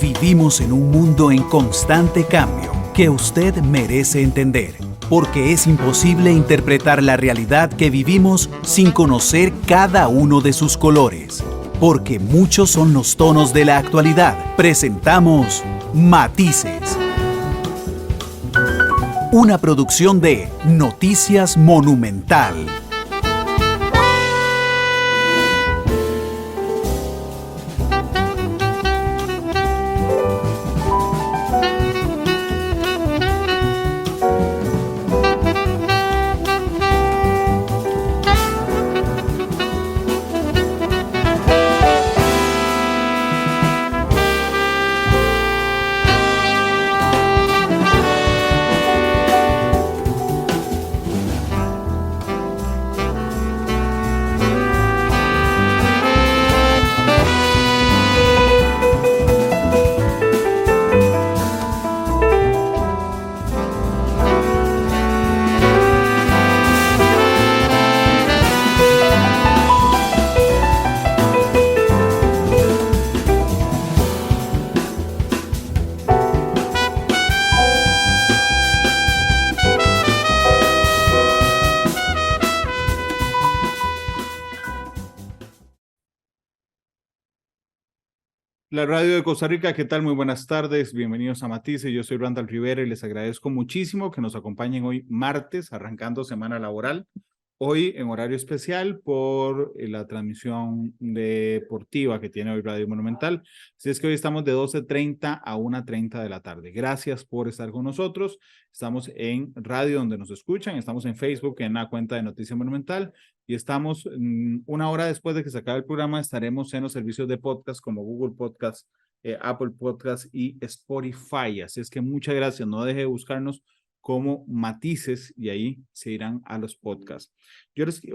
Vivimos en un mundo en constante cambio que usted merece entender, porque es imposible interpretar la realidad que vivimos sin conocer cada uno de sus colores. Porque muchos son los tonos de la actualidad. Presentamos Matices. Una producción de Noticias Monumental. La radio de Costa Rica, ¿qué tal? Muy buenas tardes, bienvenidos a Matices, yo soy Randall Rivera y les agradezco muchísimo que nos acompañen hoy martes, arrancando semana laboral, hoy en horario especial por la transmisión deportiva que tiene hoy Radio Monumental. Así es que hoy estamos de 12:30 a 1:30 de la tarde. Gracias por estar con nosotros. Estamos en radio donde nos escuchan, estamos en Facebook en la cuenta de Noticias Monumental y estamos una hora después de que se acabe el programa, estaremos en los servicios de podcast como Google Podcast, Apple Podcast y Spotify. Así es que muchas gracias, no deje de buscarnos como Matices y ahí se irán a los podcasts.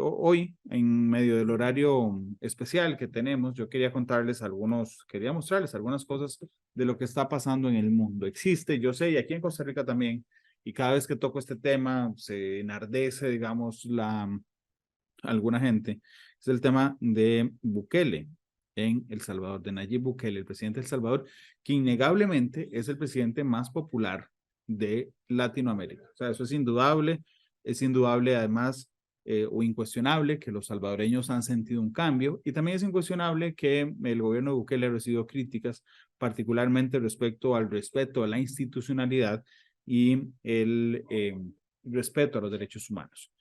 Hoy, en medio del horario especial que tenemos, yo quería mostrarles algunas cosas de lo que está pasando en el mundo. Existe, yo sé, y aquí en Costa Rica también, y cada vez que toco este tema se enardece, digamos, alguna gente, es el tema de Bukele en El Salvador, de Nayib Bukele, el presidente de El Salvador, que innegablemente es el presidente más popular de Latinoamérica. O sea, eso es indudable además o incuestionable que los salvadoreños han sentido un cambio y también es incuestionable que el gobierno de Bukele ha recibido críticas, particularmente respecto al respeto a la institucionalidad y el respeto a los derechos humanos.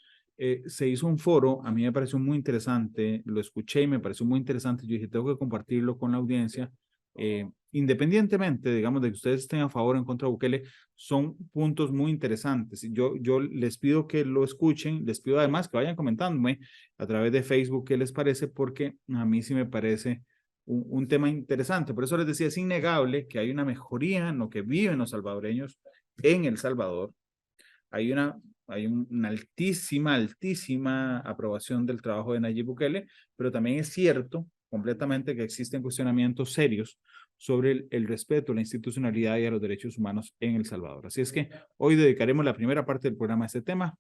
Se hizo un foro, a mí me pareció muy interesante, lo escuché y me pareció muy interesante, yo dije, tengo que compartirlo con la audiencia, independientemente, digamos, de que ustedes estén a favor o en contra de Bukele, son puntos muy interesantes. Yo les pido que lo escuchen, les pido además que vayan comentándome a través de Facebook qué les parece, porque a mí sí me parece un tema interesante. Por eso les decía, es innegable que hay una mejoría en lo que viven los salvadoreños en El Salvador. Hay una altísima aprobación del trabajo de Nayib Bukele, pero también es cierto completamente que existen cuestionamientos serios sobre el respeto a la institucionalidad y a los derechos humanos en El Salvador. Así es que hoy dedicaremos la primera parte del programa a este tema.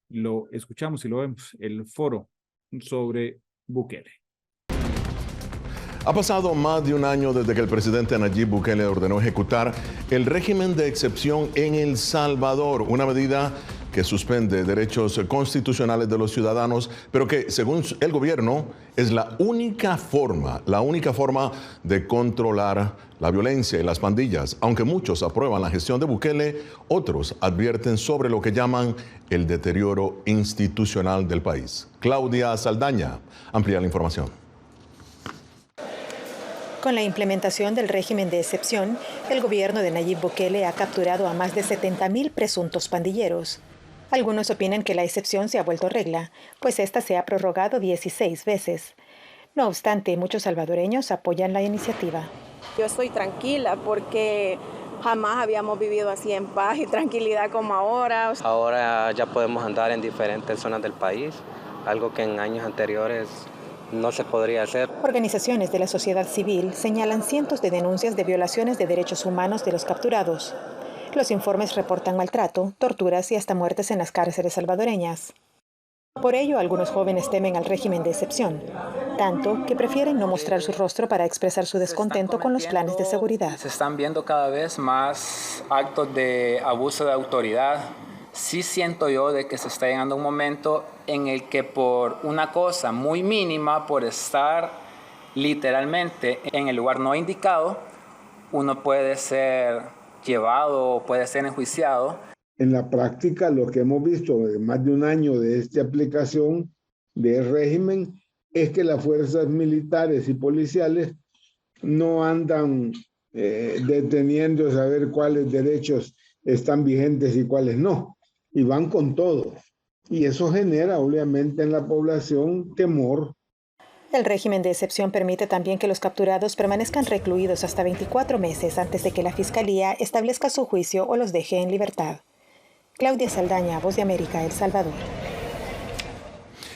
Lo escuchamos y lo vemos, el foro sobre Bukele. Ha pasado más de un año desde que el presidente Nayib Bukele ordenó ejecutar el régimen de excepción en El Salvador, una medida que suspende derechos constitucionales de los ciudadanos, pero que, según el gobierno, es la única forma de controlar la violencia y las pandillas. Aunque muchos aprueban la gestión de Bukele, otros advierten sobre lo que llaman el deterioro institucional del país. Claudia Saldaña amplía la información. Con la implementación del régimen de excepción, el gobierno de Nayib Bukele ha capturado a más de 70,000 presuntos pandilleros. Algunos opinan que la excepción se ha vuelto regla, pues esta se ha prorrogado 16 veces. No obstante, muchos salvadoreños apoyan la iniciativa. Yo estoy tranquila porque jamás habíamos vivido así en paz y tranquilidad como ahora. Ahora ya podemos andar en diferentes zonas del país, algo que en años anteriores no se podría hacer. Organizaciones de la sociedad civil señalan cientos de denuncias de violaciones de derechos humanos de los capturados. Los informes reportan maltrato, torturas y hasta muertes en las cárceles salvadoreñas. Por ello, algunos jóvenes temen al régimen de excepción. tanto que prefieren no mostrar su rostro para expresar su descontento con los planes de seguridad. Se están viendo cada vez más actos de abuso de autoridad. Sí siento yo de que se está llegando a un momento en el que por una cosa muy mínima, por estar literalmente en el lugar no indicado, uno puede ser llevado o puede ser enjuiciado. En la práctica, lo que hemos visto de más de un año de esta aplicación del régimen es que las fuerzas militares y policiales no andan deteniendo a saber cuáles derechos están vigentes y cuáles no, y van con todo. Y eso genera obviamente en la población temor. El régimen de excepción permite también que los capturados permanezcan recluidos hasta 24 meses antes de que la Fiscalía establezca su juicio o los deje en libertad. Claudia Saldaña, Voz de América, El Salvador.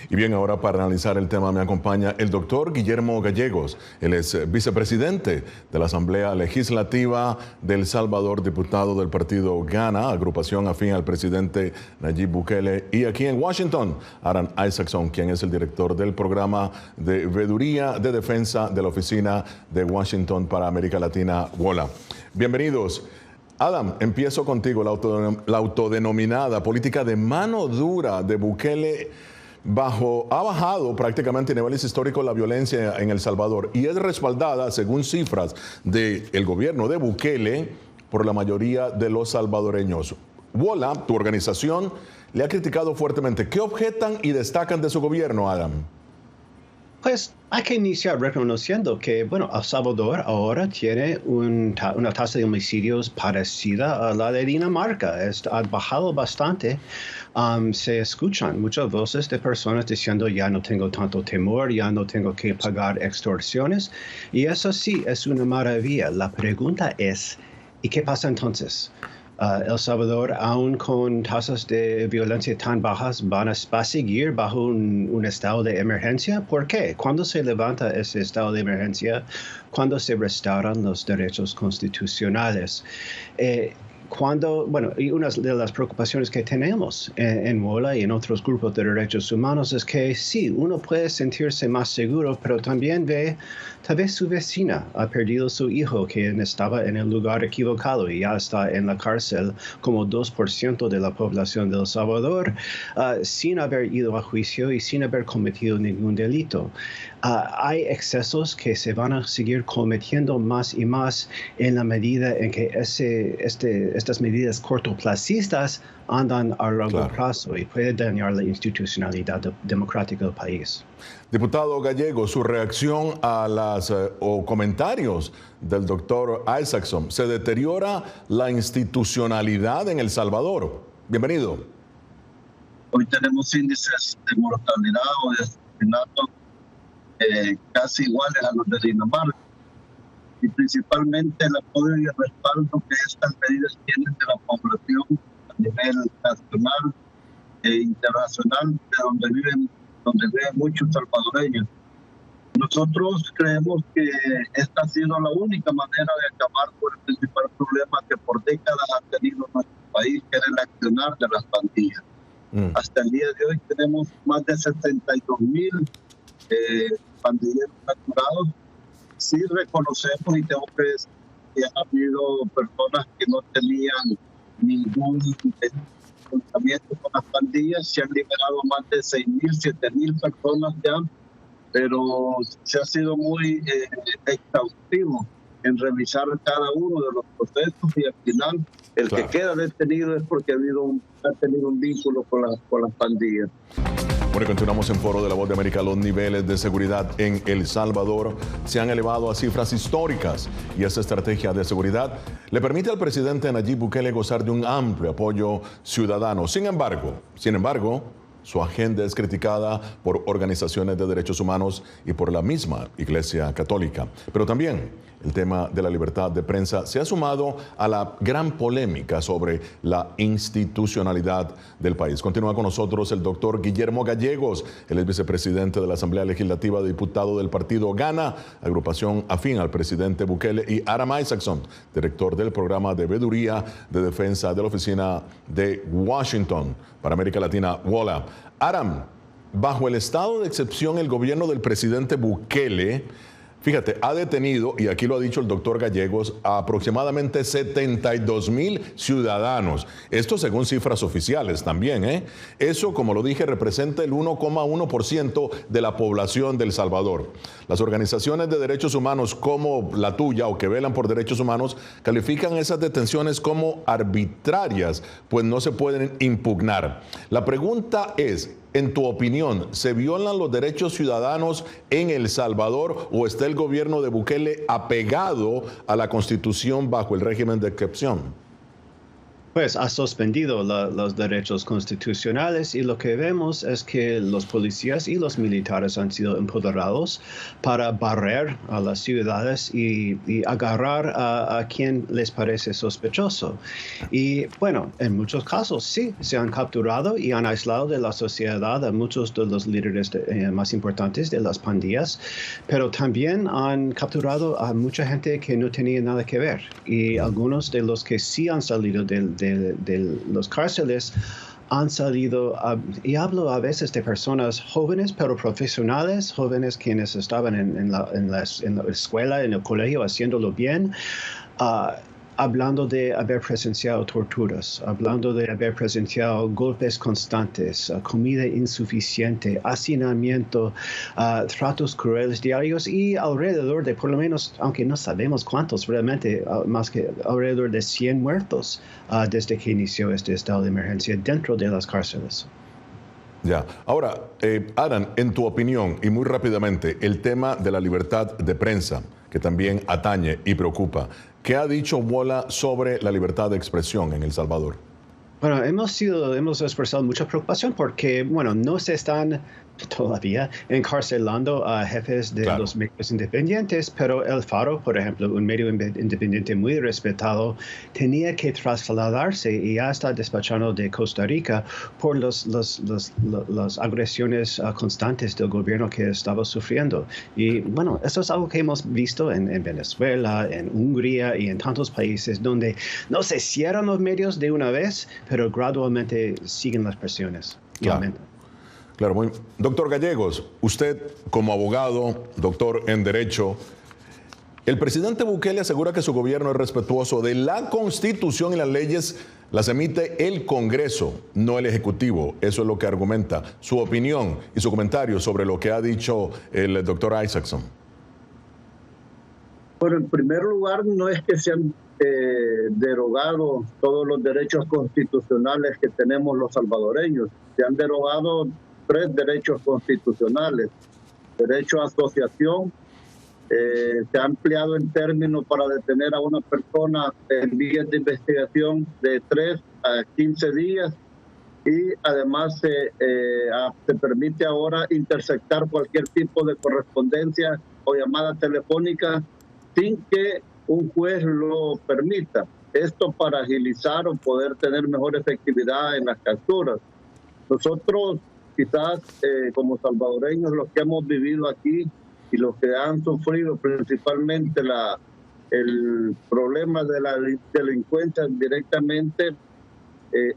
Y bien, ahora para analizar el tema me acompaña el doctor Guillermo Gallegos. Él es vicepresidente de la Asamblea Legislativa de El Salvador, diputado del partido GANA, agrupación afín al presidente Nayib Bukele. Y aquí en Washington, Adam Isaacson, quien es el director del programa de Veeduría de Defensa de la Oficina de Washington para América Latina, WOLA. Bienvenidos. Adam, empiezo contigo. La autodenominada política de mano dura de Bukele ha bajado prácticamente a niveles históricos la violencia en El Salvador y es respaldada, según cifras del gobierno de Bukele, por la mayoría de los salvadoreños. WOLA, tu organización, le ha criticado fuertemente. ¿Qué objetan y destacan de su gobierno, Adam? Pues hay que iniciar reconociendo que, bueno, El Salvador ahora tiene una tasa de homicidios parecida a la de Dinamarca. Ha bajado bastante. Se escuchan muchas voces de personas diciendo ya no tengo tanto temor, ya no tengo que pagar extorsiones. Y eso sí es una maravilla. La pregunta es, ¿y qué pasa entonces? El Salvador, aún con tasas de violencia tan bajas, va a seguir bajo un estado de emergencia. ¿Por qué? ¿Cuándo se levanta ese estado de emergencia? ¿Cuándo se restauran los derechos constitucionales? Y una de las preocupaciones que tenemos en WOLA y en otros grupos de derechos humanos es que sí, uno puede sentirse más seguro, pero también ve, tal vez su vecina ha perdido su hijo que estaba en el lugar equivocado y ya está en la cárcel como 2% de la población de El Salvador sin haber ido a juicio y sin haber cometido ningún delito. Hay excesos que se van a seguir cometiendo más y más en la medida en que estas medidas cortoplacistas andan a largo plazo y puede dañar la institucionalidad democrática del país. Diputado Gallego, su reacción a o comentarios del doctor Isaacson. ¿Se deteriora la institucionalidad en El Salvador? Bienvenido. Hoy tenemos índices de mortalidad o de asesinato casi iguales a los de Dinamarca, y principalmente el apoyo y el respaldo que estas medidas tienen de la población a nivel nacional e internacional, de donde viven muchos salvadoreños. Nosotros creemos que esta ha sido la única manera de acabar con el principal problema que por décadas ha tenido nuestro país, que era el accionar de las pandillas. Hasta el día de hoy tenemos más de 62,000 pandilleros capturados. Sí reconocemos y tengo que decir que ha habido personas que no tenían ningún enfrentamiento con las pandillas. Se han liberado más de 6,000, 7,000 personas ya, pero se ha sido muy exhaustivo en revisar cada uno de los procesos y al final el que queda detenido es porque ha tenido un vínculo con las pandillas. Bueno, continuamos en Foro de la Voz de América. Los niveles de seguridad en El Salvador se han elevado a cifras históricas y esta estrategia de seguridad le permite al presidente Nayib Bukele gozar de un amplio apoyo ciudadano. Sin embargo, su agenda es criticada por organizaciones de derechos humanos y por la misma Iglesia Católica. Pero también el tema de la libertad de prensa se ha sumado a la gran polémica sobre la institucionalidad del país. Continúa con nosotros el doctor Guillermo Gallegos. Él es vicepresidente de la Asamblea Legislativa, diputado del partido GANA, agrupación afín al presidente Bukele, y Adam Isaacson, director del programa de Veeduría de Defensa de la Oficina de Washington para América Latina, WOLA. Adam, bajo el estado de excepción, el gobierno del presidente Bukele, fíjate, ha detenido, y aquí lo ha dicho el doctor Gallegos, a aproximadamente 72,000 ciudadanos. Esto según cifras oficiales también, ¿eh? Eso, como lo dije, representa el 1,1% de la población de El Salvador. Las organizaciones de derechos humanos como la tuya o que velan por derechos humanos califican esas detenciones como arbitrarias, pues no se pueden impugnar. La pregunta es, en tu opinión, ¿se violan los derechos ciudadanos en El Salvador o está el gobierno de Bukele apegado a la Constitución bajo el régimen de excepción? Pues ha suspendido los derechos constitucionales y lo que vemos es que los policías y los militares han sido empoderados para barrer a las ciudades y agarrar a quien les parece sospechoso. Y bueno, en muchos casos sí, se han capturado y han aislado de la sociedad a muchos de los líderes más importantes de las pandillas, pero también han capturado a mucha gente que no tenía nada que ver. Y algunos de los que sí han salido de los cárceles han salido, y hablo a veces de personas jóvenes, pero profesionales, jóvenes quienes estaban en la escuela, en el colegio, haciéndolo bien, hablando de haber presenciado torturas, hablando de haber presenciado golpes constantes, comida insuficiente, hacinamiento, tratos crueles diarios y alrededor de, por lo menos, aunque no sabemos cuántos realmente, más que alrededor de 100 muertos desde que inició este estado de emergencia dentro de las cárceles. Ya. Ahora, Adam, en tu opinión, y muy rápidamente, el tema de la libertad de prensa, que también atañe y preocupa. ¿Qué ha dicho Wola sobre la libertad de expresión en El Salvador? Bueno, hemos expresado mucha preocupación porque, bueno, no se están todavía encarcelando a jefes de los medios independientes, pero El Faro, por ejemplo, un medio independiente muy respetado, tenía que trasladarse y ya está despachado de Costa Rica por las agresiones constantes del gobierno que estaba sufriendo. Y bueno, eso es algo que hemos visto en Venezuela, en Hungría y en tantos países donde no se cierran los medios de una vez, pero gradualmente siguen las presiones. Claro, doctor Gallegos, usted como abogado, doctor en Derecho, el presidente Bukele asegura que su gobierno es respetuoso de la Constitución y las leyes las emite el Congreso, no el Ejecutivo. Eso es lo que argumenta. Su opinión y su comentario sobre lo que ha dicho el doctor Isaacson. Bueno, en primer lugar, no es que se han derogado todos los derechos constitucionales que tenemos los salvadoreños. Se han derogado 3 derechos constitucionales: derecho a asociación, se ha ampliado el término para detener a una persona en vías de investigación de 3 a 15 días y además se permite ahora interceptar cualquier tipo de correspondencia o llamada telefónica sin que un juez lo permita. Esto para agilizar o poder tener mejor efectividad en las capturas. Nosotros quizás como salvadoreños, los que hemos vivido aquí y los que han sufrido principalmente el problema de la delincuencia directamente,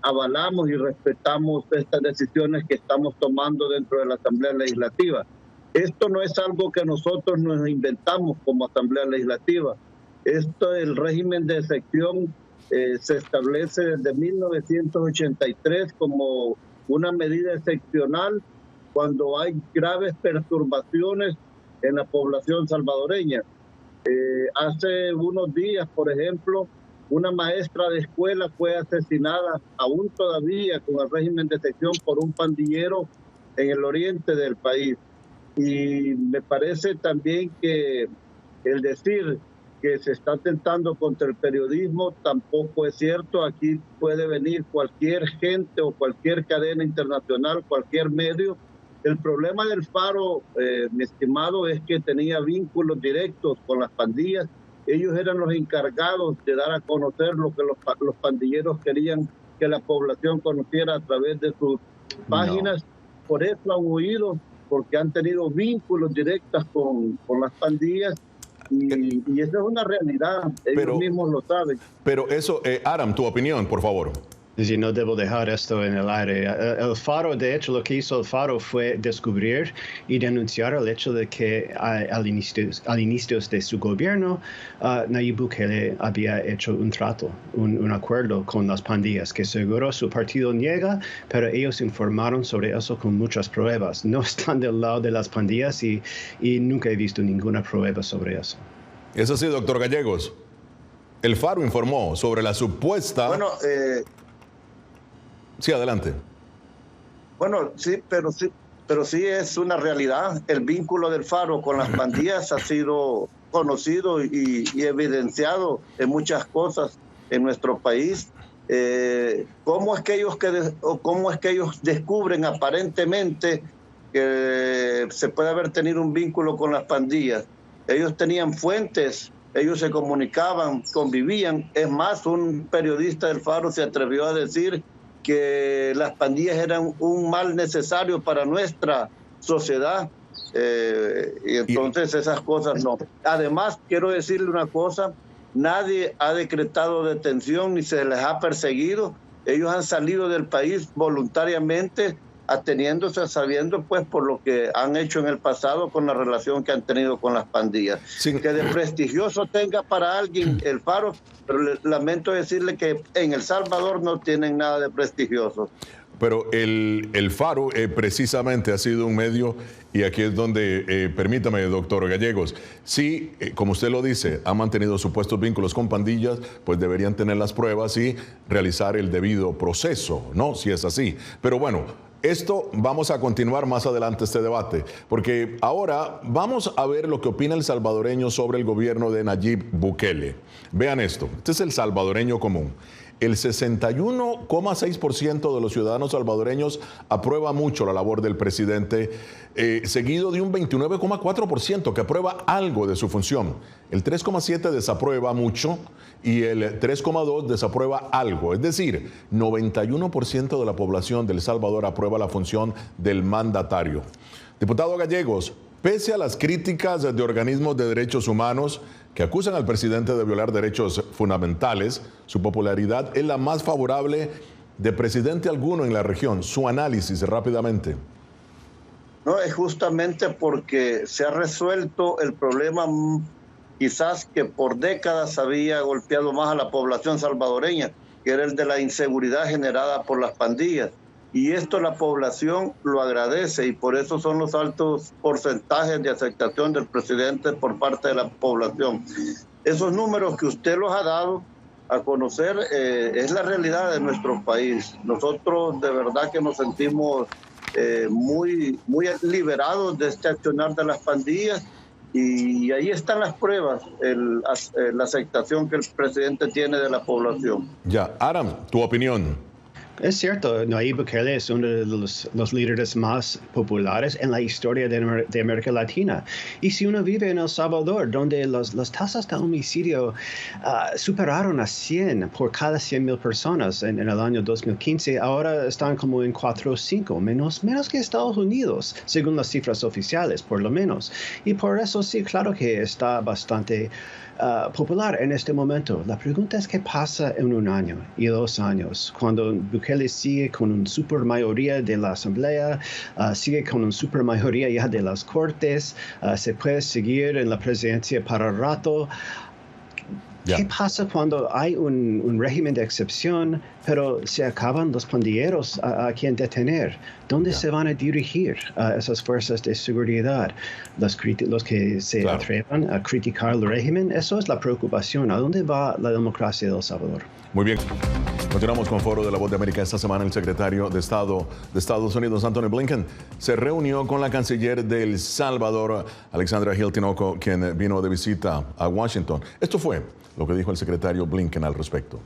avalamos y respetamos estas decisiones que estamos tomando dentro de la Asamblea Legislativa. Esto no es algo que nosotros nos inventamos como Asamblea Legislativa. El régimen de excepción se establece desde 1983 como una medida excepcional cuando hay graves perturbaciones en la población salvadoreña. Hace unos días, por ejemplo, una maestra de escuela fue asesinada, aún todavía con el régimen de excepción, por un pandillero en el oriente del país. Y me parece también que el decir que se está atentando contra el periodismo tampoco es cierto. Aquí puede venir cualquier gente o cualquier cadena internacional, cualquier medio. El problema del Faro, mi estimado, es que tenía vínculos directos con las pandillas. Ellos eran los encargados de dar a conocer lo que los pandilleros querían que la población conociera a través de sus páginas. Por eso han huido, porque han tenido vínculos directos con las pandillas. Y esa es una realidad, ellos mismos lo saben. Pero eso, Aram, tu opinión, por favor. Es decir, no debo dejar esto en el aire. El Faro, de hecho, lo que hizo el Faro fue descubrir y denunciar el hecho de que al inicio de su gobierno, Nayib Bukele había hecho un trato, un acuerdo con las pandillas, que seguro su partido niega, pero ellos informaron sobre eso con muchas pruebas. No están del lado de las pandillas y nunca he visto ninguna prueba sobre eso. Es así, doctor Gallegos. El Faro informó sobre la supuesta... Bueno, sí, adelante. Bueno, sí, pero sí es una realidad. El vínculo del Faro con las pandillas ha sido conocido y evidenciado en muchas cosas en nuestro país. ¿Cómo es que ellos descubren aparentemente que se puede haber tenido un vínculo con las pandillas? Ellos tenían fuentes, ellos se comunicaban, convivían. Es más, un periodista del Faro se atrevió a decir que las pandillas eran un mal necesario para nuestra sociedad. Y entonces esas cosas no. Además, quiero decirle una cosa, nadie ha decretado detención ni se les ha perseguido. Ellos han salido del país voluntariamente, ateniéndose, sabiendo pues por lo que han hecho en el pasado con la relación que han tenido con las pandillas. Sí. Que de prestigioso tenga para alguien el Faro, pero lamento decirle que en El Salvador no tienen nada de prestigioso. Pero el Faro precisamente ha sido un medio, y aquí es donde, permítame, doctor Gallegos, sí, como usted lo dice, ha mantenido supuestos vínculos con pandillas, pues deberían tener las pruebas y realizar el debido proceso, ¿no? Si es así. Pero bueno, esto vamos a continuar más adelante este debate, porque ahora vamos a ver lo que opina el salvadoreño sobre el gobierno de Nayib Bukele. Vean esto, este es el salvadoreño común. El 61,6% de los ciudadanos salvadoreños aprueba mucho la labor del presidente, seguido de un 29,4% que aprueba algo de su función. El 3,7% desaprueba mucho y el 3,2% desaprueba algo. Es decir, 91% de la población de El Salvador aprueba la función del mandatario. Diputado Gallegos, pese a las críticas de organismos de derechos humanos que acusan al presidente de violar derechos fundamentales, su popularidad es la más favorable de presidente alguno en la región. Su análisis rápidamente. No, es justamente porque se ha resuelto el problema quizás que por décadas había golpeado más a la población salvadoreña, que era el de la inseguridad generada por las pandillas. Y esto la población lo agradece y por eso son los altos porcentajes de aceptación del presidente por parte de la población. Esos números que usted los ha dado a conocer es la realidad de nuestro país. Nosotros de verdad que nos sentimos muy liberados de este accionar de las pandillas y ahí están las pruebas, la aceptación que el presidente tiene de la población. Ya, Aram, tu opinión. Es cierto, Nayib Bukele es uno de los líderes más populares en la historia de América Latina. Y si uno vive en El Salvador, donde las tasas de homicidio superaron a 100 por cada 100,000 personas en el año 2015, ahora están como en 4 o 5, menos que Estados Unidos, según las cifras oficiales, por lo menos. Y por eso sí, claro que está bastante popular en este momento. La pregunta es qué pasa en 1 año y 2 años, cuando Bukele sigue con una supermayoría de la Asamblea, sigue con una supermayoría ya de las Cortes, se puede seguir en la presidencia para rato. ¿Qué pasa cuando hay un régimen de excepción, pero se acaban los pandilleros a quien detener? ¿Dónde se van a dirigir esas fuerzas de seguridad? Los que se atrevan a criticar el régimen, eso es la preocupación. ¿A dónde va la democracia de El Salvador? Muy bien. Continuamos con Foro de la Voz de América. Esta semana el secretario de Estado de Estados Unidos, Anthony Blinken, se reunió con la canciller de El Salvador, Alexandra Hill Tinoco, quien vino de visita a Washington. Esto fue lo que dijo el secretario Blinken al respecto.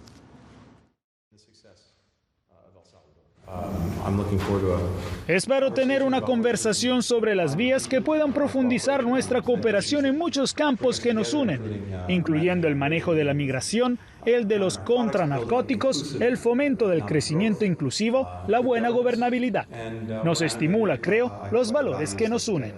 Espero tener una conversación sobre las vías que puedan profundizar nuestra cooperación en muchos campos que nos unen, incluyendo el manejo de la migración, el de los contranarcóticos, el fomento del crecimiento inclusivo, la buena gobernabilidad. Nos estimula, creo, los valores que nos unen.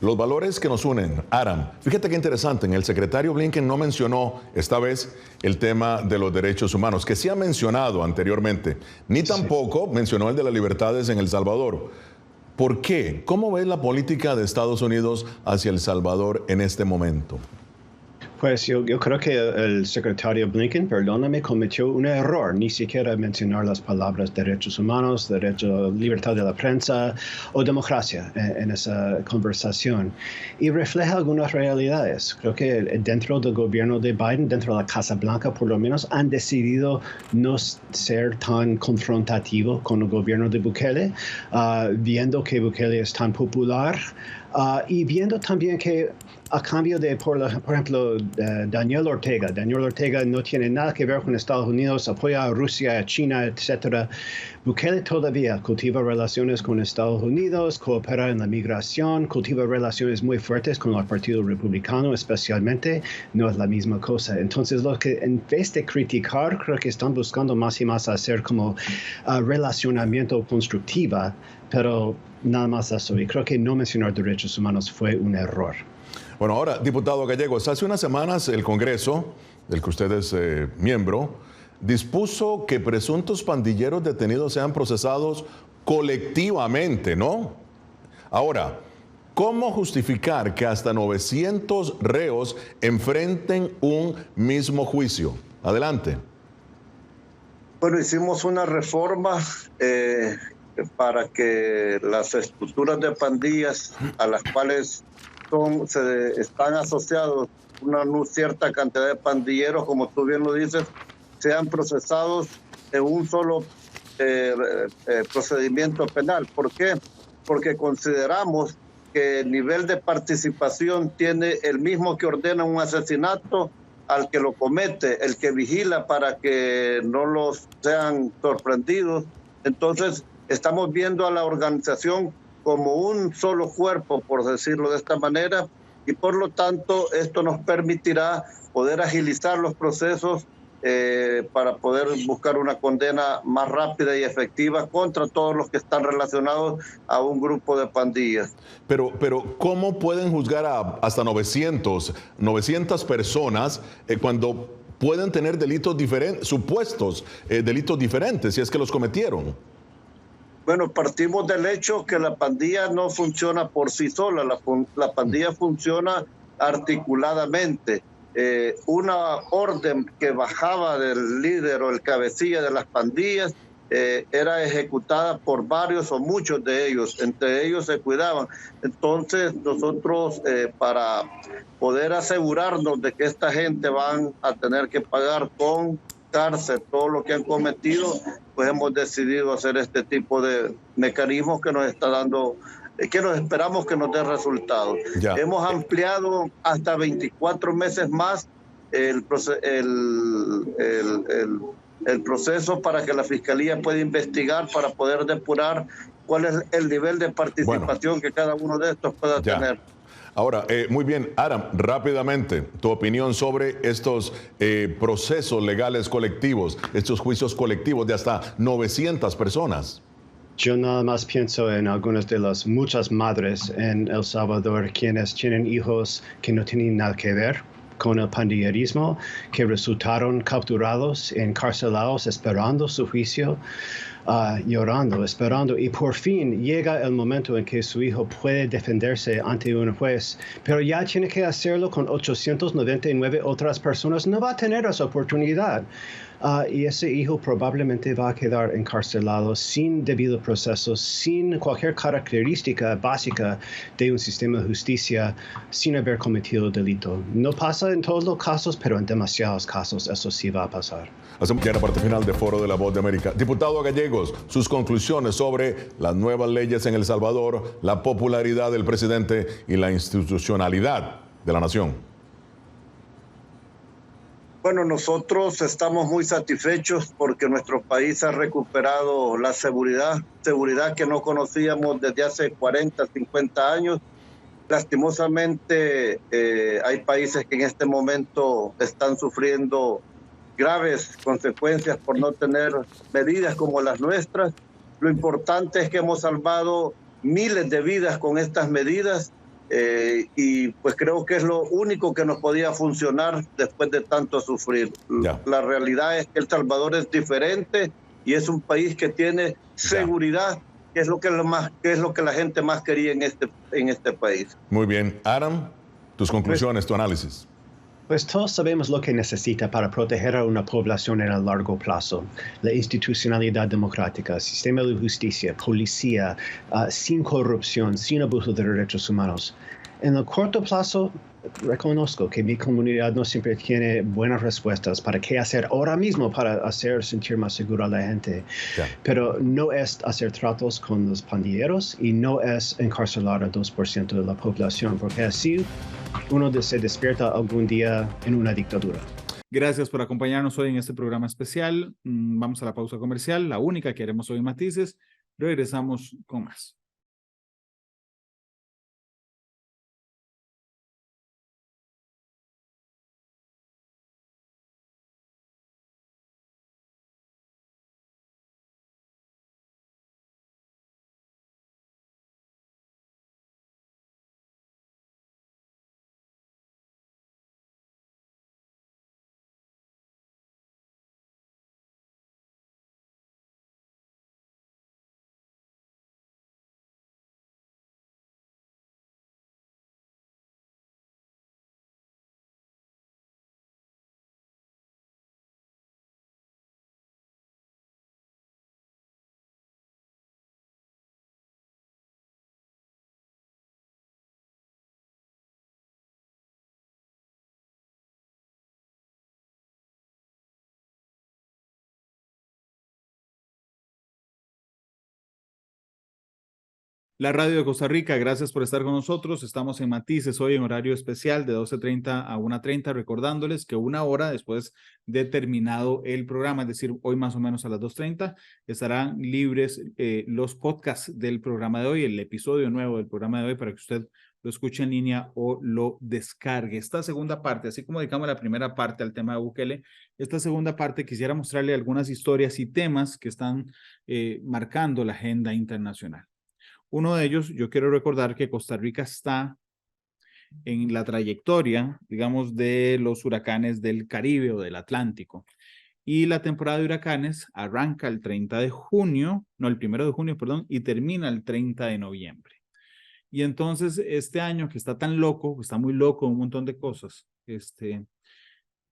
los valores que nos unen. Aram, fíjate qué interesante, el secretario Blinken no mencionó esta vez el tema de los derechos humanos, que sí ha mencionado anteriormente, ni tampoco mencionó el de las libertades en El Salvador. ¿Por qué? ¿Cómo ves la política de Estados Unidos hacia El Salvador en este momento? Pues yo creo que el secretario Blinken, perdóname, cometió un error, ni siquiera mencionar las palabras derechos humanos, libertad de la prensa o democracia en esa conversación. Y refleja algunas realidades. Creo que dentro del gobierno de Biden, dentro de la Casa Blanca por lo menos, han decidido no ser tan confrontativo con el gobierno de Bukele, viendo que Bukele es tan popular y viendo también que a cambio de, por ejemplo, Daniel Ortega no tiene nada que ver con Estados Unidos, apoya a Rusia, a China, etc. Bukele todavía cultiva relaciones con Estados Unidos, coopera en la migración, cultiva relaciones muy fuertes con el Partido Republicano especialmente, no es la misma cosa. Entonces, lo que en vez de criticar, creo que están buscando más y más hacer como relacionamiento constructiva, pero nada más eso. Y creo que no mencionar derechos humanos fue un error. Bueno, ahora, diputado Gallegos, hace unas semanas el Congreso, del que usted es miembro, dispuso que presuntos pandilleros detenidos sean procesados colectivamente, ¿no? Ahora, ¿cómo justificar que hasta 900 reos enfrenten un mismo juicio? Adelante. Bueno, hicimos una reforma para que las estructuras de pandillas a las cuales están asociados una cierta cantidad de pandilleros, como tú bien lo dices, sean procesados en un solo procedimiento penal. ¿Por qué? Porque consideramos que el nivel de participación tiene el mismo que ordena un asesinato al que lo comete, el que vigila para que no los sean sorprendidos. Entonces, estamos viendo a la organización como un solo cuerpo, por decirlo de esta manera, y por lo tanto esto nos permitirá poder agilizar los procesos para poder buscar una condena más rápida y efectiva contra todos los que están relacionados a un grupo de pandillas. Pero ¿cómo pueden juzgar a hasta 900 personas cuando pueden tener delitos diferentes, supuestos delitos diferentes, si es que los cometieron? Bueno, partimos del hecho que la pandilla no funciona por sí sola, la pandilla funciona articuladamente. Una orden que bajaba del líder o el cabecilla de las pandillas era ejecutada por varios o muchos de ellos, entre ellos se cuidaban. Entonces nosotros para poder asegurarnos de que esta gente van a tener que pagar con cárcel todo lo que han cometido, pues hemos decidido hacer este tipo de mecanismos que nos está dando, que nos esperamos que nos dé resultados. Ya. Hemos ampliado hasta 24 meses más el proceso para que la Fiscalía pueda investigar, para poder depurar cuál es el nivel de participación que cada uno de estos pueda tener. Ahora, muy bien, Aram, rápidamente, tu opinión sobre estos procesos legales colectivos, estos juicios colectivos de hasta 900 personas. Yo nada más pienso en algunas de las muchas madres en El Salvador quienes tienen hijos que no tienen nada que ver con el pandillerismo, que resultaron capturados, encarcelados, esperando su juicio, llorando, esperando, y por fin llega el momento en que su hijo puede defenderse ante un juez, pero ya tiene que hacerlo con 899 otras personas, no va a tener esa oportunidad. Y ese hijo probablemente va a quedar encarcelado sin debido proceso, sin cualquier característica básica de un sistema de justicia, sin haber cometido delito. No pasa en todos los casos, pero en demasiados casos eso sí va a pasar. Hacemos ya la parte final de Foro de la Voz de América. Diputado Gallegos, sus conclusiones sobre las nuevas leyes en El Salvador, la popularidad del presidente y la institucionalidad de la nación. Bueno, nosotros estamos muy satisfechos porque nuestro país ha recuperado la seguridad que no conocíamos desde hace 40, 50 años. Lastimosamente, hay países que en este momento están sufriendo graves consecuencias por no tener medidas como las nuestras. Lo importante es que hemos salvado miles de vidas con estas medidas. y pues creo que es lo único que nos podía funcionar después de tanto sufrir. La realidad es que El Salvador es diferente y es un país que tiene seguridad, que es lo que la gente más quería en este país. Muy bien. Adam, tus conclusiones, tu análisis. Pues todos sabemos lo que necesita para proteger a una población en el largo plazo. La institucionalidad democrática, sistema de justicia, policía, sin corrupción, sin abuso de derechos humanos. En el corto plazo, reconozco que mi comunidad no siempre tiene buenas respuestas para qué hacer ahora mismo para hacer sentir más segura a la gente. Pero no es hacer tratos con los pandilleros y no es encarcelar al 2% de la población, porque así uno se despierta algún día en una dictadura. Gracias por acompañarnos hoy en este programa especial. Vamos a la pausa comercial, la única que haremos hoy en Matices. Regresamos con más. La Radio de Costa Rica, gracias por estar con nosotros. Estamos en Matices hoy en horario especial de 12:30 a 1:30, recordándoles que una hora después de terminado el programa, es decir, hoy más o menos a las 2:30, estarán libres los podcasts del programa de hoy, el episodio nuevo del programa de hoy, para que usted lo escuche en línea o lo descargue. Esta segunda parte, así como dedicamos la primera parte al tema de Bukele, esta segunda parte quisiera mostrarle algunas historias y temas que están marcando la agenda internacional. Uno de ellos, yo quiero recordar que Costa Rica está en la trayectoria, digamos, de los huracanes del Caribe o del Atlántico. Y la temporada de huracanes arranca el 1 de junio, perdón, y termina el 30 de noviembre. Y entonces este año que está tan loco, está muy loco, un montón de cosas,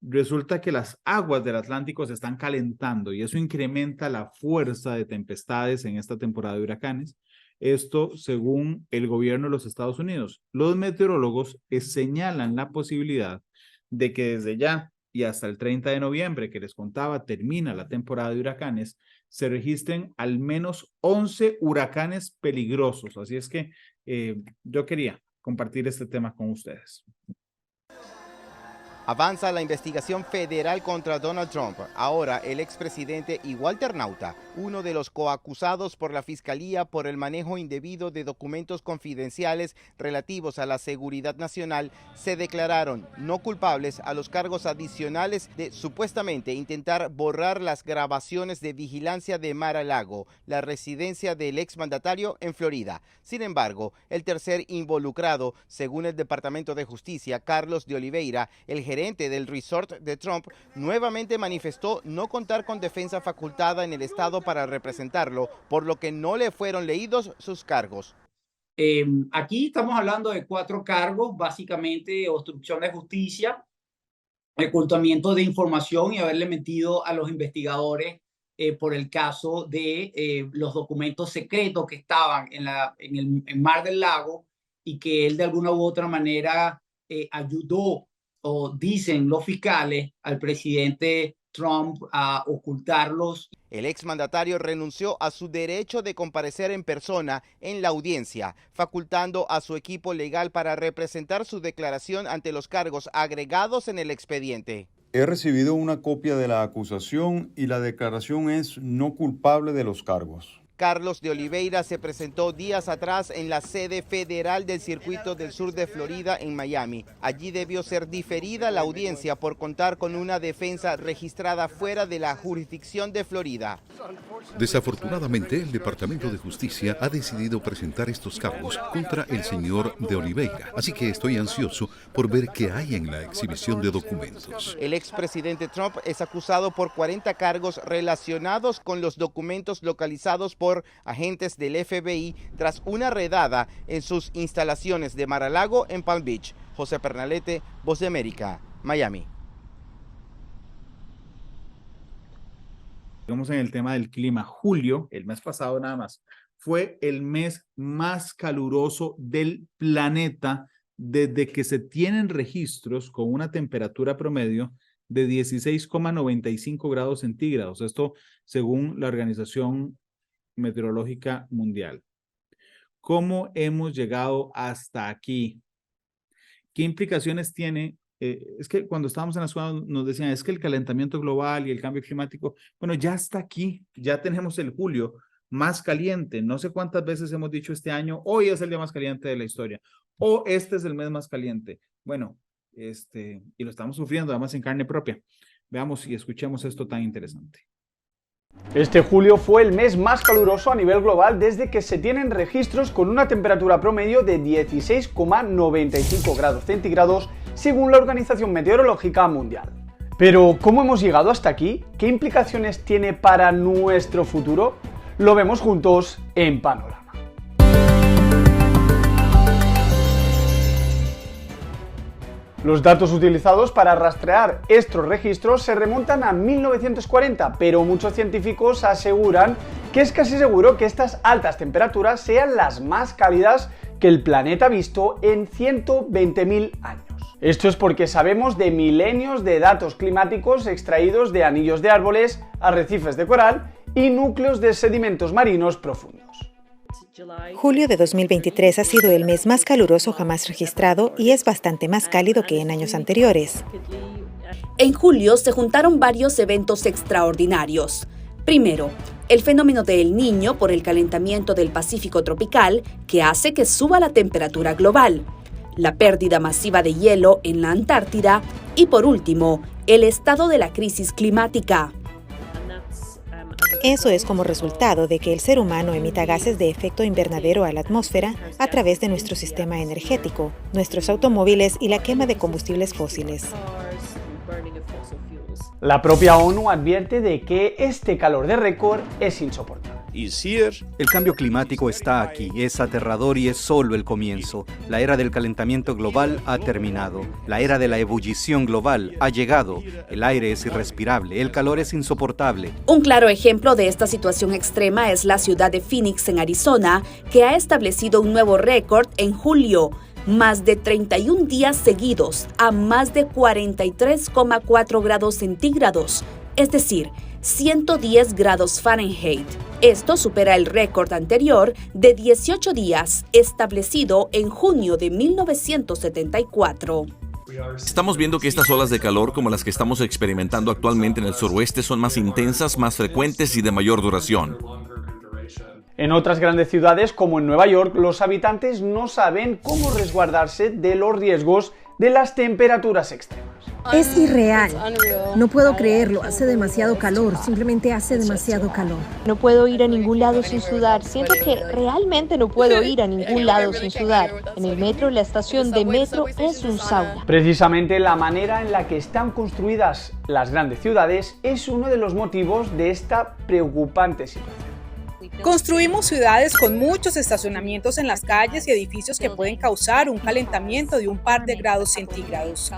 resulta que las aguas del Atlántico se están calentando y eso incrementa la fuerza de tempestades en esta temporada de huracanes. Esto según el gobierno de los Estados Unidos. Los meteorólogos señalan la posibilidad de que desde ya y hasta el 30 de noviembre, que les contaba, termina la temporada de huracanes, se registren al menos 11 huracanes peligrosos. Así es que yo quería compartir este tema con ustedes. Avanza la investigación federal contra Donald Trump. Ahora el expresidente y Walter Nauta, uno de los coacusados por la Fiscalía por el manejo indebido de documentos confidenciales relativos a la seguridad nacional, se declararon no culpables a los cargos adicionales de supuestamente intentar borrar las grabaciones de vigilancia de Mar-a-Lago, la residencia del exmandatario en Florida. Sin embargo, el tercer involucrado, según el Departamento de Justicia, Carlos de Oliveira, el gerente del resort de Trump, nuevamente manifestó no contar con defensa facultada en el estado para representarlo, por lo que no le fueron leídos sus cargos. Aquí estamos hablando de 4 cargos, básicamente obstrucción de justicia, ocultamiento de información y haberle mentido a los investigadores por el caso de los documentos secretos que estaban en el Mar del Lago y que él de alguna u otra manera ayudó, o dicen los fiscales, al presidente Trump a ocultarlos. El exmandatario renunció a su derecho de comparecer en persona en la audiencia, facultando a su equipo legal para representar su declaración ante los cargos agregados en el expediente. He recibido una copia de la acusación y la declaración es no culpable de los cargos. Carlos de Oliveira se presentó días atrás en la sede federal del Circuito del Sur de Florida en Miami. Allí debió ser diferida la audiencia por contar con una defensa registrada fuera de la jurisdicción de Florida. Desafortunadamente, el Departamento de Justicia ha decidido presentar estos cargos contra el señor de Oliveira, así que estoy ansioso por ver qué hay en la exhibición de documentos. El expresidente Trump es acusado por 40 cargos relacionados con los documentos localizados por agentes del FBI tras una redada en sus instalaciones de Mar-a-Lago en Palm Beach. José Pernalete, Voz de América, Miami. Digamos en el tema del clima, julio, el mes pasado nada más, fue el mes más caluroso del planeta desde que se tienen registros con una temperatura promedio de 16,95 grados centígrados. Esto según la Organización Meteorológica Mundial. ¿Cómo hemos llegado hasta aquí? ¿Qué implicaciones tiene? Es que cuando estábamos en la escuela nos decían, es que el calentamiento global y el cambio climático, bueno, ya está aquí, ya tenemos el julio más caliente. No sé cuántas veces hemos dicho este año, hoy es el día más caliente de la historia, o este es el mes más caliente. Bueno, y lo estamos sufriendo además en carne propia. Veamos y escuchemos esto tan interesante. Este julio fue el mes más caluroso a nivel global desde que se tienen registros con una temperatura promedio de 16,95 grados centígrados según la Organización Meteorológica Mundial. Pero, ¿cómo hemos llegado hasta aquí? ¿Qué implicaciones tiene para nuestro futuro? Lo vemos juntos en Panorama. Los datos utilizados para rastrear estos registros se remontan a 1940, pero muchos científicos aseguran que es casi seguro que estas altas temperaturas sean las más cálidas que el planeta ha visto en 120.000 años. Esto es porque sabemos de milenios de datos climáticos extraídos de anillos de árboles, arrecifes de coral y núcleos de sedimentos marinos profundos. Julio de 2023 ha sido el mes más caluroso jamás registrado y es bastante más cálido que en años anteriores. En julio se juntaron varios eventos extraordinarios. Primero, el fenómeno de El Niño por el calentamiento del Pacífico tropical que hace que suba la temperatura global, la pérdida masiva de hielo en la Antártida y, por último, el estado de la crisis climática. Eso es como resultado de que el ser humano emita gases de efecto invernadero a la atmósfera a través de nuestro sistema energético, nuestros automóviles y la quema de combustibles fósiles. La propia ONU advierte de que este calor de récord es insoportable. El cambio climático está aquí, es aterrador y es solo el comienzo. La era del calentamiento global ha terminado. La era de la ebullición global ha llegado. El aire es irrespirable, el calor es insoportable. Un claro ejemplo de esta situación extrema es la ciudad de Phoenix, en Arizona, que ha establecido un nuevo récord en julio. Más de 31 días seguidos a más de 43,4 grados centígrados, es decir, 110 grados Fahrenheit. Esto supera el récord anterior de 18 días establecido en junio de 1974. Estamos viendo que estas olas de calor, como las que estamos experimentando actualmente en el suroeste, son más intensas, más frecuentes y de mayor duración. En otras grandes ciudades, como en Nueva York, los habitantes no saben cómo resguardarse de los riesgos de las temperaturas extremas. Es irreal. No puedo creerlo. Hace demasiado calor. Simplemente hace demasiado calor. No puedo ir a ningún lado sin sudar. Siento que realmente no puedo ir a ningún lado sin sudar. En el metro, la estación de metro es un sauna. Precisamente la manera en la que están construidas las grandes ciudades es uno de los motivos de esta preocupante situación. Construimos ciudades con muchos estacionamientos en las calles y edificios que pueden causar un calentamiento de un par de grados centígrados.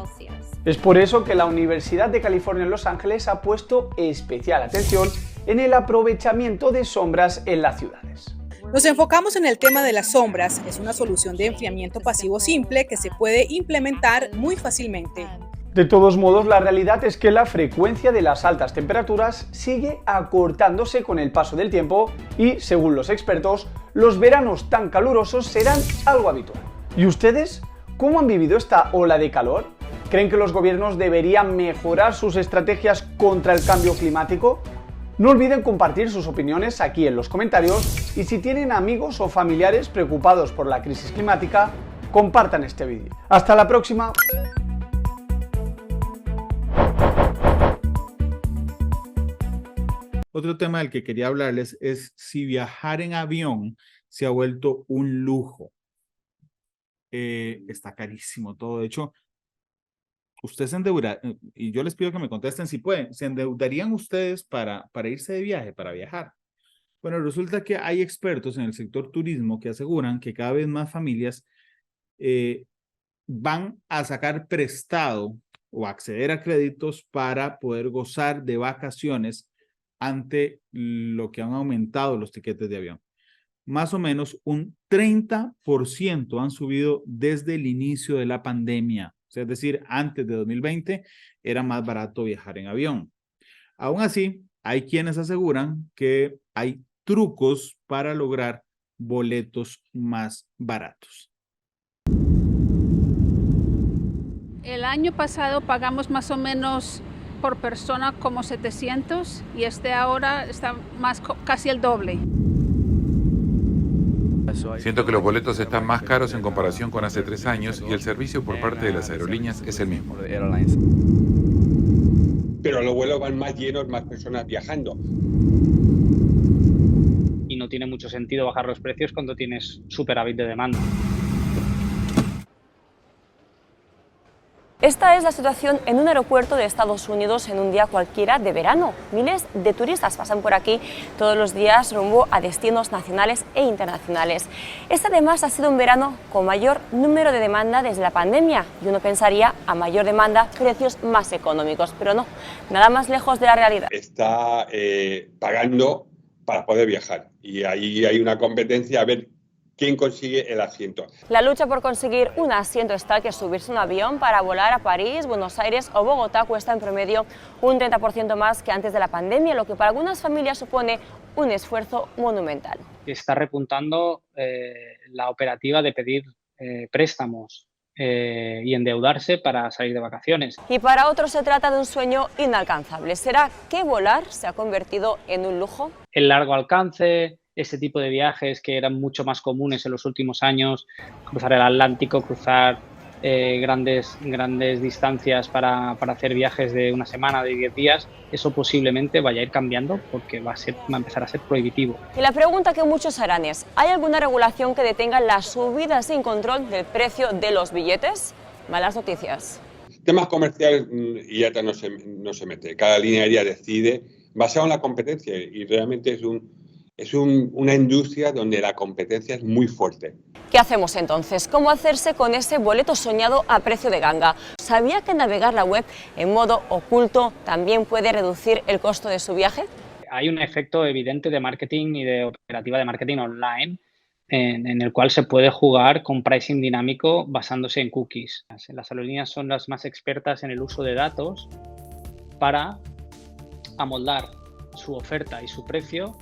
Es por eso que la Universidad de California en Los Ángeles ha puesto especial atención en el aprovechamiento de sombras en las ciudades. Nos enfocamos en el tema de las sombras. Es una solución de enfriamiento pasivo simple que se puede implementar muy fácilmente. De todos modos, la realidad es que la frecuencia de las altas temperaturas sigue acortándose con el paso del tiempo y, según los expertos, los veranos tan calurosos serán algo habitual. ¿Y ustedes? ¿Cómo han vivido esta ola de calor? ¿Creen que los gobiernos deberían mejorar sus estrategias contra el cambio climático? No olviden compartir sus opiniones aquí en los comentarios y si tienen amigos o familiares preocupados por la crisis climática, compartan este vídeo. ¡Hasta la próxima! Otro tema del que quería hablarles es si viajar en avión se ha vuelto un lujo. Está carísimo todo. De hecho, usted se endeuda, y yo les pido que me contesten si pueden, ¿se endeudarían ustedes para irse de viaje, para viajar? Bueno, resulta que hay expertos en el sector turismo que aseguran que cada vez más familias van a sacar prestado o acceder a créditos para poder gozar de vacaciones ante lo que han aumentado los tiquetes de avión. Más o menos un 30% han subido desde el inicio de la pandemia. O sea, es decir, antes de 2020 era más barato viajar en avión. Aún así, hay quienes aseguran que hay trucos para lograr boletos más baratos. El año pasado pagamos más o menos por persona como 700 y ahora está casi el doble. Siento que los boletos están más caros en comparación con hace 3 años y el servicio por parte de las aerolíneas es el mismo. Pero los vuelos van más llenos, más personas viajando. Y no tiene mucho sentido bajar los precios cuando tienes superávit de demanda. Esta es la situación en un aeropuerto de Estados Unidos en un día cualquiera de verano. Miles de turistas pasan por aquí todos los días rumbo a destinos nacionales e internacionales. Este además ha sido un verano con mayor número de demanda desde la pandemia y uno pensaría a mayor demanda precios más económicos, pero no, nada más lejos de la realidad. Está pagando para poder viajar y ahí hay una competencia a ver quién consigue el asiento. La lucha por conseguir un asiento es tal que subirse a un avión para volar a París, Buenos Aires o Bogotá cuesta en promedio un 30% más que antes de la pandemia, lo que para algunas familias supone un esfuerzo monumental. Está repuntando la operativa de pedir préstamos y endeudarse para salir de vacaciones. Y para otros se trata de un sueño inalcanzable. ¿Será que volar se ha convertido en un lujo? El largo alcance, ese tipo de viajes que eran mucho más comunes en los últimos años, cruzar el Atlántico, cruzar grandes distancias para hacer viajes de una semana, de 10 días, eso posiblemente vaya a ir cambiando porque va a empezar a ser prohibitivo. Y la pregunta que muchos harán es, ¿hay alguna regulación que detenga la subida sin control del precio de los billetes? Malas noticias. Temas comerciales IATA no se mete, cada línea aérea decide basado en la competencia y realmente es una industria donde la competencia es muy fuerte. ¿Qué hacemos entonces? ¿Cómo hacerse con ese boleto soñado a precio de ganga? ¿Sabía que navegar la web en modo oculto también puede reducir el costo de su viaje? Hay un efecto evidente de marketing y de operativa de marketing online en el cual se puede jugar con pricing dinámico basándose en cookies. Las aerolíneas son las más expertas en el uso de datos para amoldar su oferta y su precio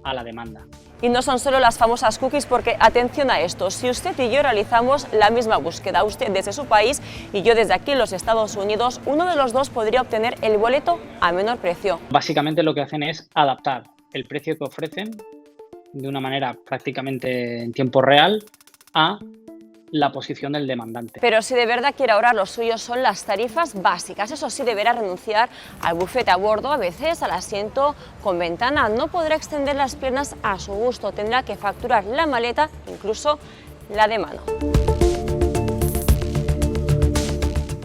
a la demanda. Y no son solo las famosas cookies porque, atención a esto, si usted y yo realizamos la misma búsqueda, usted desde su país y yo desde aquí, los Estados Unidos, uno de los dos podría obtener el boleto a menor precio. Básicamente lo que hacen es adaptar el precio que ofrecen de una manera prácticamente en tiempo real a la posición del demandante. Pero si de verdad quiere ahorrar, lo suyo son las tarifas básicas. Eso sí, deberá renunciar al buffet a bordo, a veces al asiento con ventana. No podrá extender las piernas a su gusto. Tendrá que facturar la maleta, incluso la de mano.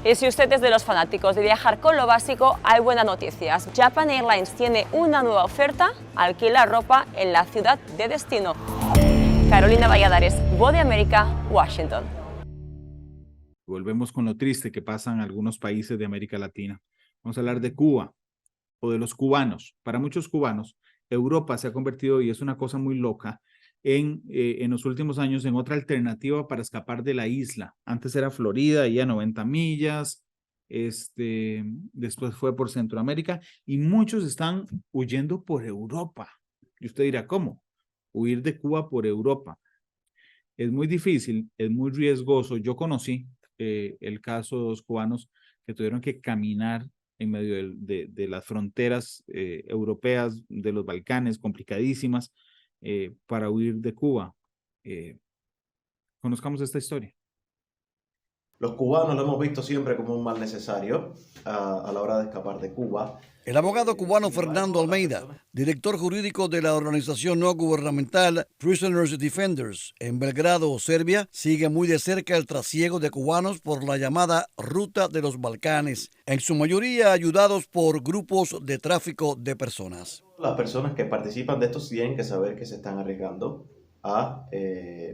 Y si usted es de los fanáticos de viajar con lo básico, hay buenas noticias. Japan Airlines tiene una nueva oferta: alquilar ropa en la ciudad de destino. Carolina Valladares, Voz de América, Washington. Volvemos con lo triste que pasa en algunos países de América Latina. Vamos a hablar de Cuba o de los cubanos. Para muchos cubanos, Europa se ha convertido, y es una cosa muy loca, en los últimos años en otra alternativa para escapar de la isla. Antes era Florida, y a 90 millas, después fue por Centroamérica, y muchos están huyendo por Europa. Y usted dirá, ¿cómo? Huir de Cuba por Europa. Es muy difícil, es muy riesgoso. Yo conocí el caso de 2 cubanos que tuvieron que caminar en medio de las fronteras europeas, de los Balcanes, complicadísimas, para huir de Cuba. Conozcamos esta historia. Los cubanos lo hemos visto siempre como un mal necesario a la hora de escapar de Cuba. El abogado cubano Fernando Almeida, director jurídico de la organización no gubernamental Prisoners Defenders en Belgrado, Serbia, sigue muy de cerca el trasiego de cubanos por la llamada Ruta de los Balcanes, en su mayoría ayudados por grupos de tráfico de personas. Las personas que participan de esto tienen que saber que se están arriesgando a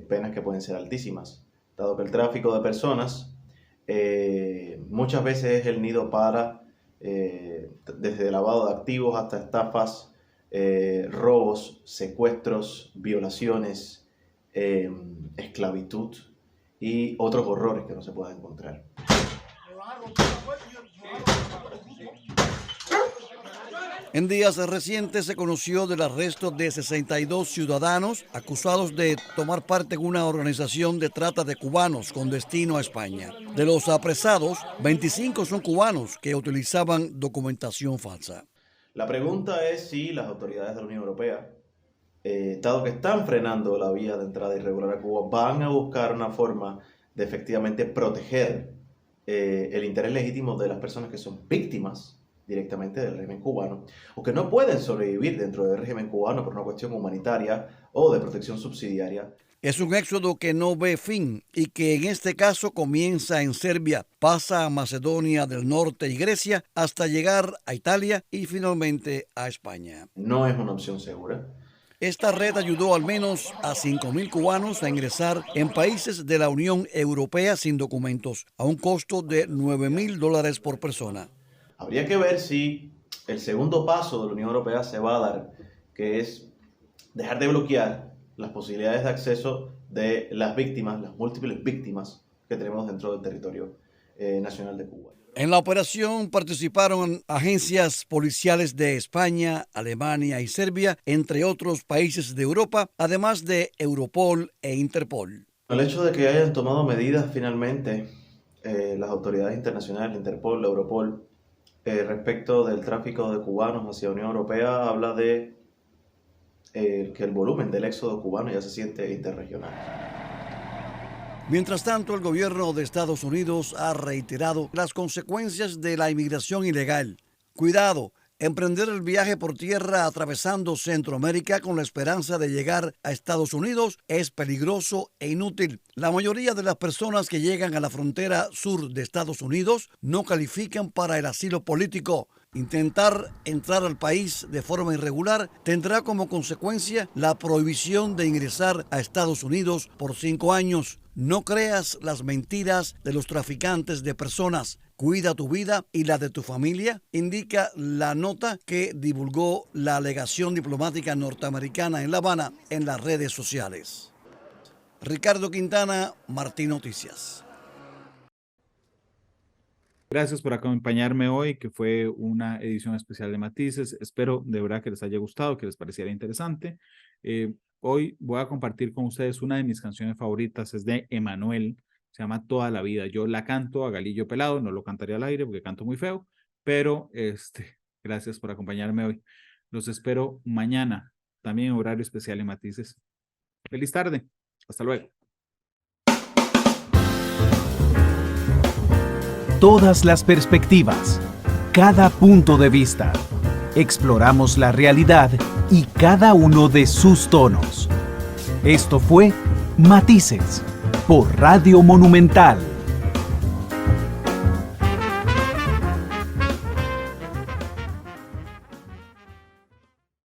penas que pueden ser altísimas, dado que el tráfico de personas muchas veces es el nido para desde lavado de activos hasta estafas, robos, secuestros, violaciones, esclavitud y otros horrores que no se pueden encontrar. En días recientes se conoció del arresto de 62 ciudadanos acusados de tomar parte en una organización de trata de cubanos con destino a España. De los apresados, 25 son cubanos que utilizaban documentación falsa. La pregunta es si las autoridades de la Unión Europea, dado que están frenando la vía de entrada irregular a Cuba, van a buscar una forma de efectivamente proteger el interés legítimo de las personas que son víctimas directamente del régimen cubano, o que no pueden sobrevivir dentro del régimen cubano por una cuestión humanitaria o de protección subsidiaria. Es un éxodo que no ve fin y que en este caso comienza en Serbia, pasa a Macedonia del Norte y Grecia hasta llegar a Italia y finalmente a España. No es una opción segura. Esta red ayudó al menos a 5.000 cubanos a ingresar en países de la Unión Europea sin documentos, a un costo de $9.000 por persona. Habría que ver si el segundo paso de la Unión Europea se va a dar, que es dejar de bloquear las posibilidades de acceso de las víctimas, las múltiples víctimas que tenemos dentro del territorio nacional de Cuba. En la operación participaron agencias policiales de España, Alemania y Serbia, entre otros países de Europa, además de Europol e Interpol. El hecho de que hayan tomado medidas finalmente las autoridades internacionales, Interpol, Europol, respecto del tráfico de cubanos hacia la Unión Europea, habla de que el volumen del éxodo cubano ya se siente interregional. Mientras tanto, el gobierno de Estados Unidos ha reiterado las consecuencias de la inmigración ilegal. Cuidado, emprender el viaje por tierra atravesando Centroamérica con la esperanza de llegar a Estados Unidos es peligroso e inútil. La mayoría de las personas que llegan a la frontera sur de Estados Unidos no califican para el asilo político. Intentar entrar al país de forma irregular tendrá como consecuencia la prohibición de ingresar a Estados Unidos por 5 años. No creas las mentiras de los traficantes de personas. Cuida tu vida y la de tu familia, indica la nota que divulgó la legación diplomática norteamericana en La Habana en las redes sociales. Ricardo Quintana, Martín Noticias. Gracias por acompañarme hoy, que fue una edición especial de Matices. Espero de verdad que les haya gustado, que les pareciera interesante. Hoy voy a compartir con ustedes una de mis canciones favoritas, es de Emanuel, se llama Toda la Vida. Yo la canto a galillo pelado, no lo cantaría al aire porque canto muy feo, pero gracias por acompañarme hoy. Los espero mañana, también en horario especial en Matices. Feliz tarde, hasta luego. Todas las perspectivas, cada punto de vista. Exploramos la realidad y cada uno de sus tonos. Esto fue Matices por Radio Monumental.